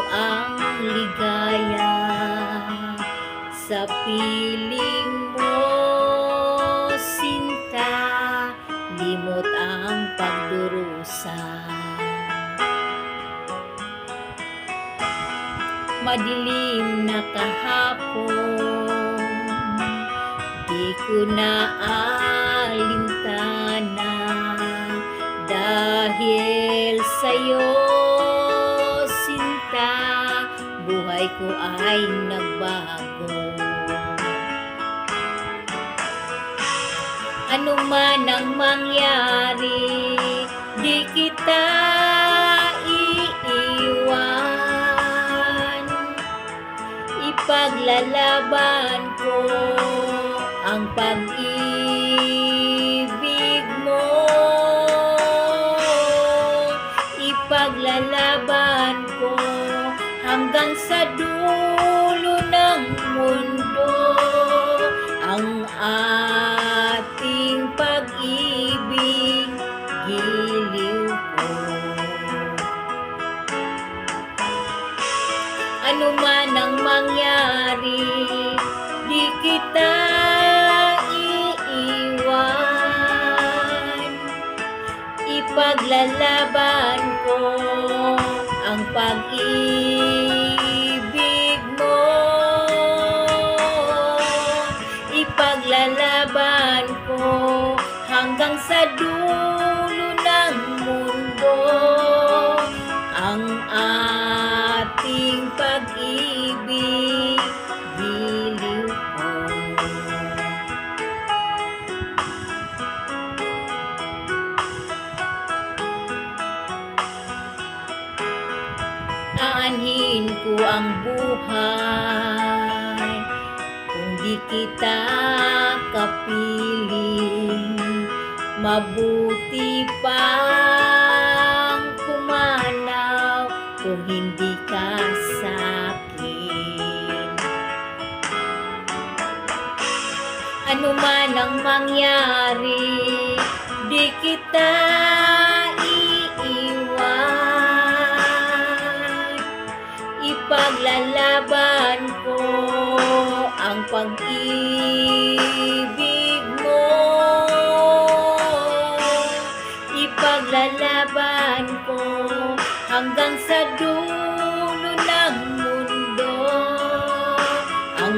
ang ligaya sa piling mo, sinta, limot ang pagdurusa. Madilim na kahapon, di ko na alintana, dahil sa'yo, sinta, buhay ko ay nagbago. Ano man ang mangyari, di kita iiwan. Ipaglalaban ko ang pag-ibig mo. Ipaglalaban ko hanggang sa dulo ng mundo ang ating pag-ibig, giliw ko. Ano man ang mangyari, di kita iiwan. Ipaglalaban ko ang pag-ibig mo. Ipaglalaban ko hanggang sa dulo ng mundo ang ating pag-ibig, giliw ko. Aanhin ko ang buhay kung di kita kapiling. Mabuti pang pumanaw kung hindi ka sa'kin. Ano man ang mangyari, di kita iiwan. Ipaglalaban ko ang pag-ibig mo. Ipaglalaban ko hanggang sa dulo ng mundo ang